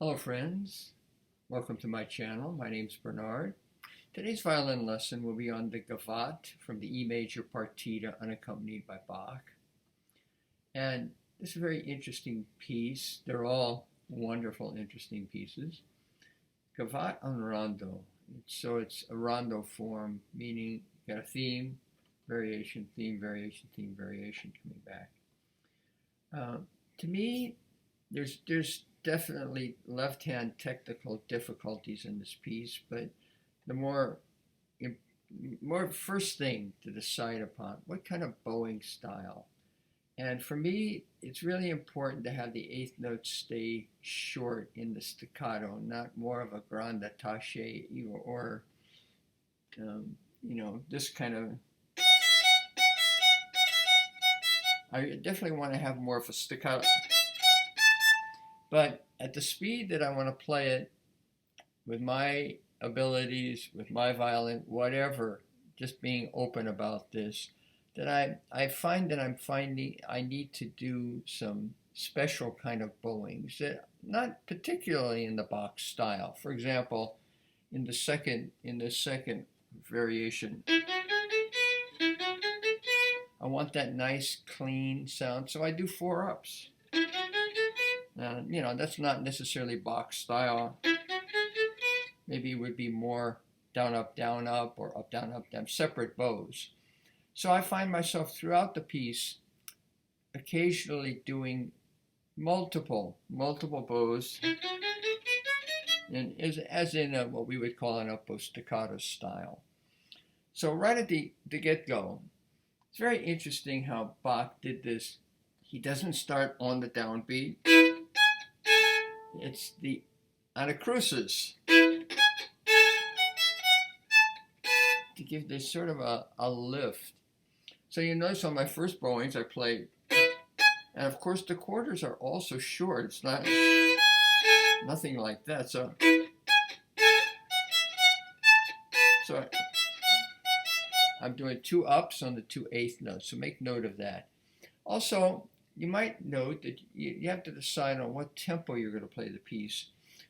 Hello friends, welcome to my channel. My name's Bernard. Today's violin lesson will be on the Gavotte from the E major Partita unaccompanied by Bach. And this is a very interesting piece. They're all wonderful, interesting pieces. Gavotte on rondo. So it's a rondo form, meaning you got a theme, variation, theme, variation, theme, variation coming back. To me, there's definitely left-hand technical difficulties in this piece, but the more first thing to decide upon, what kind of bowing style. And for me, it's really important to have the eighth note stay short in the staccato, not more of a grande attaché or this kind of. I definitely want to have more of a staccato. But at the speed that I want to play it, with my abilities, with my violin, whatever, just being open about this, that I find that I need to do some special kind of bowings that not particularly in the Bach style. For example, in the second variation, I want that nice clean sound, so I do 4-ups. That's not necessarily Bach style. Maybe it would be more down, up, or up, down, separate bows. So I find myself throughout the piece occasionally doing multiple bows, and as in what we would call an up-bow staccato style. So right at the get-go, it's very interesting how Bach did this. He doesn't start on the downbeat. It's the anacrusis to give this sort of a lift. So you notice on my first bowings I play, and of course the quarters are also short. It's not nothing like that. So I'm doing 2 ups on the 2 eighth notes. So make note of that. Also, you might note that you have to decide on what tempo you're going to play the piece.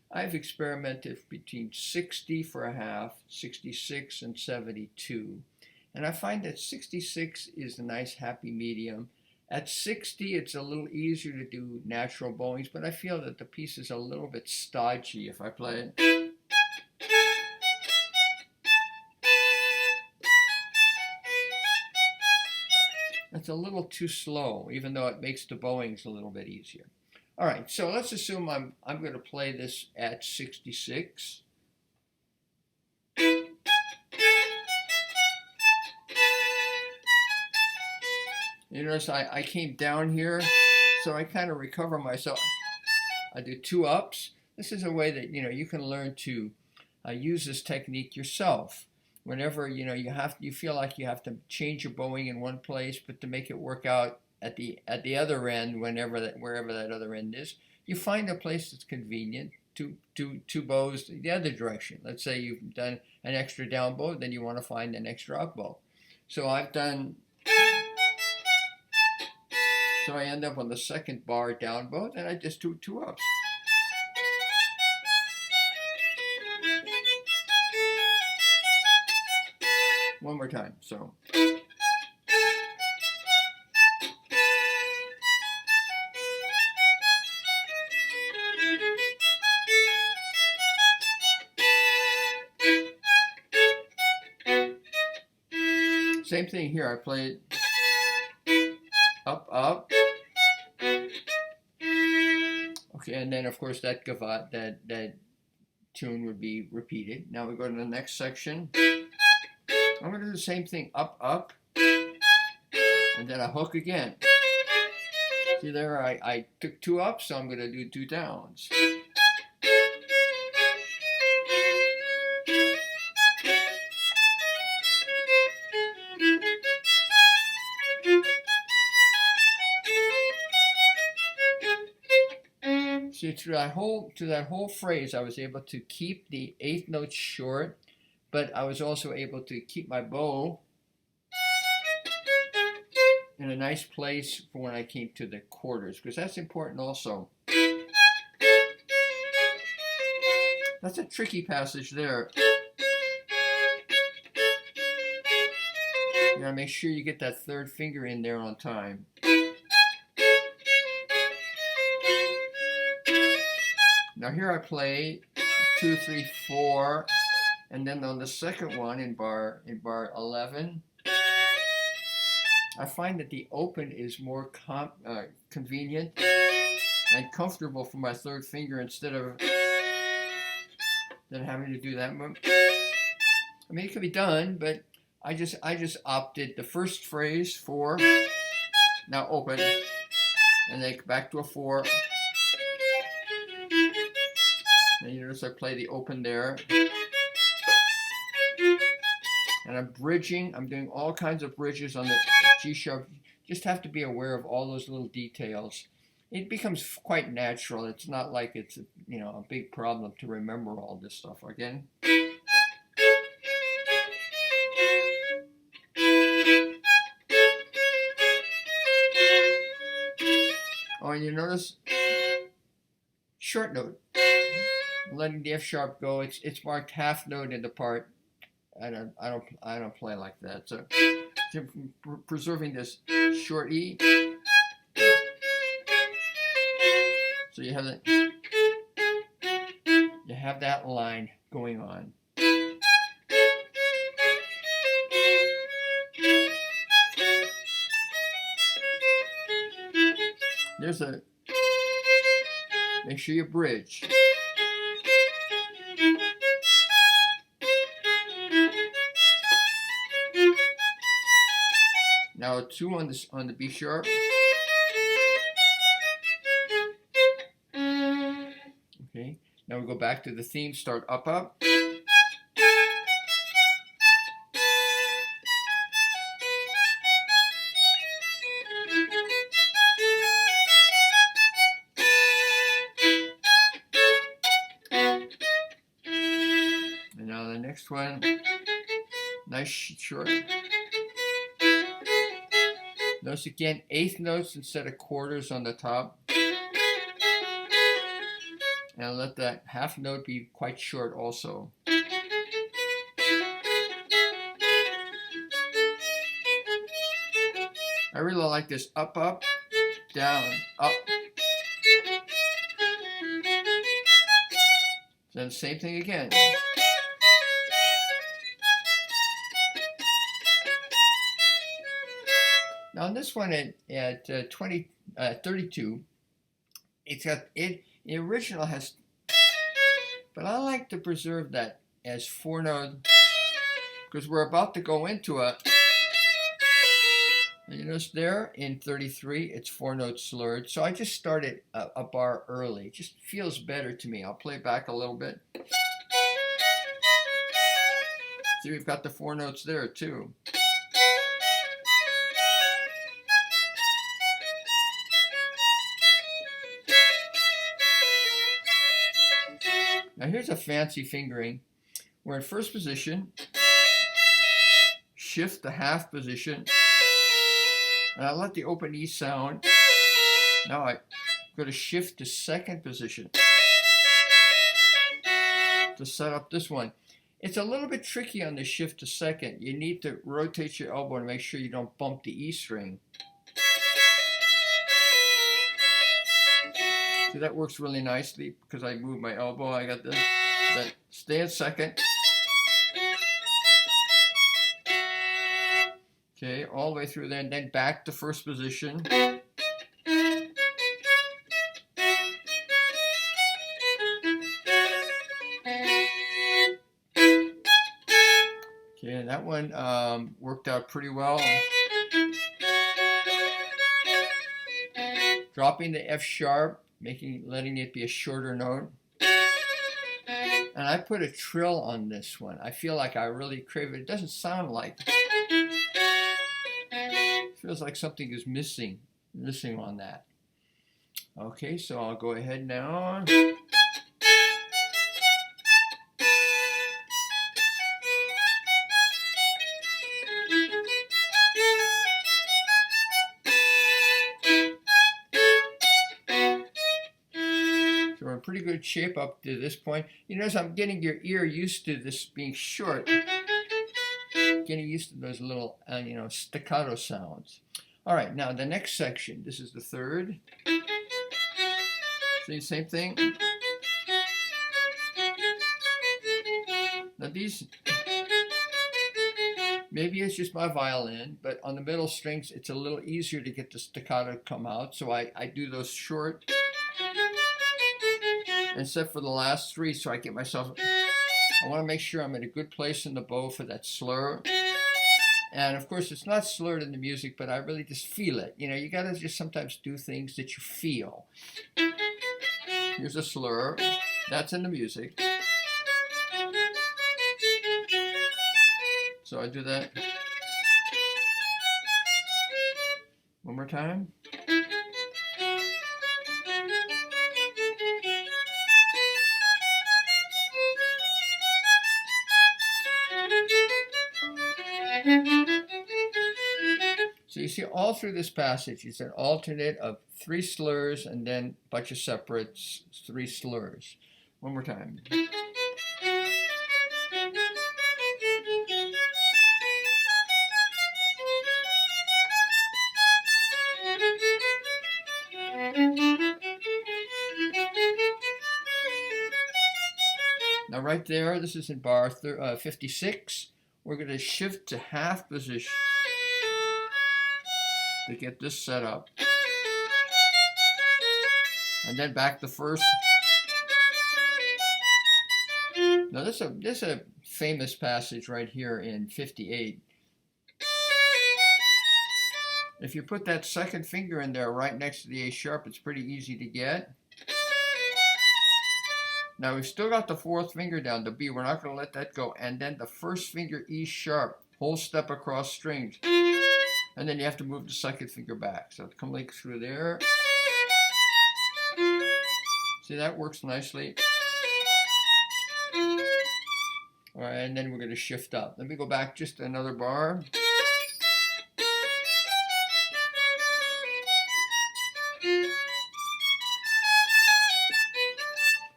I've experimented between 60 for a half, 66, and 72. And I find that 66 is a nice happy medium. At 60, it's a little easier to do natural bowings, but I feel that the piece is a little bit stodgy if I play it. It's a little too slow, even though it makes the bowings a little bit easier. All right, so let's assume I'm going to play this at 66. You notice I came down here, so I kind of recover myself. I do 2 ups. This is a way that you can learn to use this technique yourself. Whenever you feel like you have to change your bowing in one place, but to make it work out at the other end, wherever that other end is, you find a place that's convenient to 2 bows the other direction. Let's say you've done an extra down bow, then you want to find an extra up bow. So I end up on the second bar down bow, then I just do 2 ups. One more time. So. Same thing here. I played up, up. Okay, and then of course that Gavotte, that tune would be repeated. Now we go to the next section. I'm going to do the same thing, up, up, and then a hook again. See there, I took 2 ups, so I'm going to do 2 downs. See, through that whole phrase, I was able to keep the eighth note short, but I was also able to keep my bow in a nice place for when I came to the quarters, because that's important also. That's a tricky passage there. You gotta make sure you get that third finger in there on time. Now here I play 2, 3, 4, and then on the second one in bar 11, I find that the open is more convenient and comfortable for my third finger instead of having to do that move. I mean, it can be done, but I just opted the first phrase 4, now open, and then back to a 4. And you notice I play the open there. And I'm bridging. I'm doing all kinds of bridges on the G sharp. Just have to be aware of all those little details. It becomes quite natural. It's not like it's a big problem to remember all this stuff again. Oh, and you notice short note. Letting the F sharp go. It's marked half note in the part. I don't play like that. So preserving this short E. So you have that line going on. Make sure you bridge. Now a 2 on the B sharp. Okay. Now we go back to the theme. Start up, up. And now the next one. Nice short. Notice again, eighth notes instead of quarters on the top. And I'll let that half note be quite short also. I really like this up, up, down, up. Then same thing again. Now on this one at 32, the original has, but I like to preserve that as 4 note because we're about to go into a. You notice there in 33 it's 4 notes slurred, so I just started a bar early. It just feels better to me. I'll play it back a little bit. See, we've got the 4 notes there too. Now here's a fancy fingering. We're in first position, shift the half position, and I let the open E sound. Now I go to shift to second position to set up this one. It's a little bit tricky on the shift to second. You need to rotate your elbow to make sure you don't bump the E string. See, that works really nicely because I move my elbow. I got this. But stay in second. Okay, all the way through there, and then back to first position. Okay, and that one worked out pretty well. Dropping the F sharp, letting it be a shorter note. And I put a trill on this one. I feel like I really crave it. It doesn't sound like. It feels like something is missing on that. Okay, so I'll go ahead now. So we're in pretty good shape up to this point. You notice I'm getting your ear used to this being short. Getting used to those little, staccato sounds. All right, now the next section. This is the third. See, same thing. Now these, maybe it's just my violin, but on the middle strings, it's a little easier to get the staccato to come out. So I do those short, except for the last three, so I get myself, I want to make sure I'm in a good place in the bow for that slur. And of course, it's not slurred in the music, but I really just feel it. You know, you got to just sometimes do things that you feel. Here's a slur. That's in the music. So I do that. One more time. So you see all through this passage, it's an alternate of 3 slurs and then a bunch of separates, 3 slurs. One more time. Now right there, this is in bar 56. We're going to shift to half position to get this set up. And then back to first. Now this is a famous passage right here in 58. If you put that second finger in there right next to the A sharp, it's pretty easy to get. Now we've still got the 4th finger down, the B. We're not going to let that go. And then the 1st finger, E sharp, whole step across strings. And then you have to move the 2nd finger back. So come like through there. See, that works nicely. All right, and then we're going to shift up. Let me go back just another bar.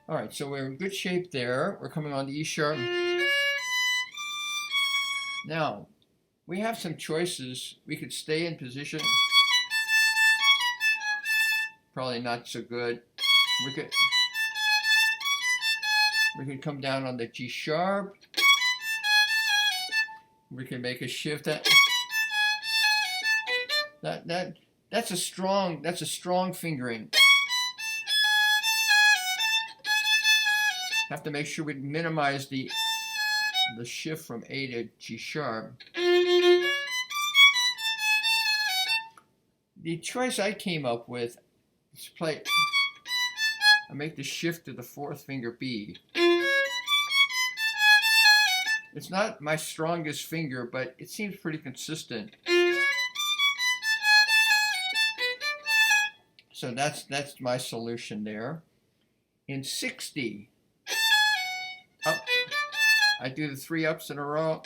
All right, so we're in good shape there. We're coming on the E sharp. Now, we have some choices. We could stay in position. Probably not so good. We could come down on the G sharp. We can make a shift. That's a strong fingering. Have to make sure we minimize the shift from A to G sharp. The choice I came up with is play. I make the shift to the 4th finger B. It's not my strongest finger, but it seems pretty consistent. So that's my solution there. In 60, up, I do the 3 ups in a row.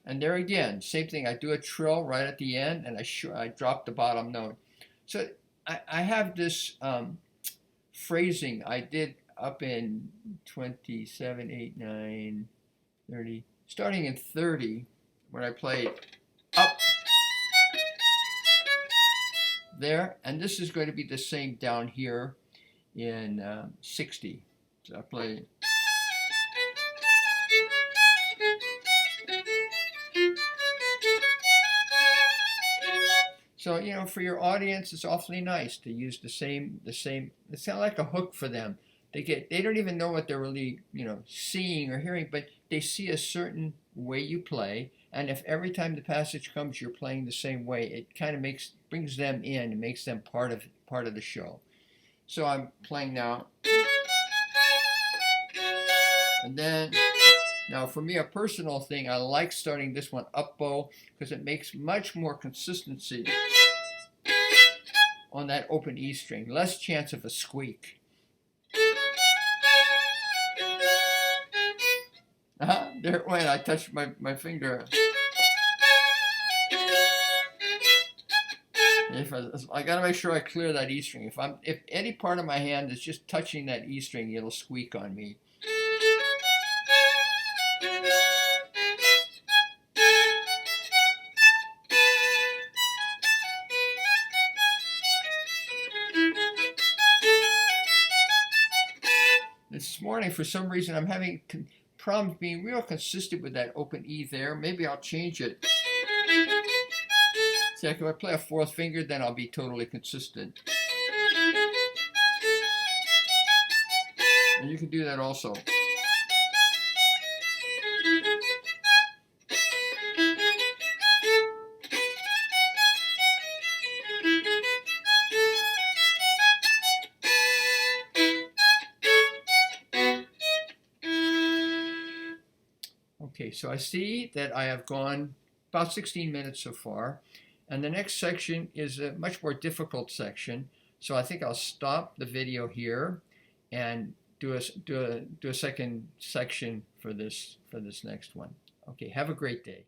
And there again, same thing. I do a trill right at the end, and I drop the bottom note. So I have this phrasing I did up in 27, 8, 9, 30. Starting in 30, when I played up there, and this is going to be the same down here in 60. So I play. So, you know, for your audience, it's awfully nice to use the same. It's kind of like a hook for them. They don't even know what they're really, seeing or hearing, but they see a certain way you play, and if every time the passage comes you're playing the same way, it kind of brings them in and makes them part of the show. So I'm playing now, and then now for me, a personal thing, I like starting this one up bow because it makes much more consistency on that open E string, less chance of a squeak. There it went. I touched my finger. I got to make sure I clear that E string. If any part of my hand is just touching that E string, it'll squeak on me. This morning, for some reason, I'm having problems being real consistent with that open E there. Maybe I'll change it. See, if I play a fourth finger, then I'll be totally consistent. And you can do that also. Okay, so I see that I have gone about 16 minutes so far, and the next section is a much more difficult section. So I think I'll stop the video here and do a second section for this next one. Okay, have a great day.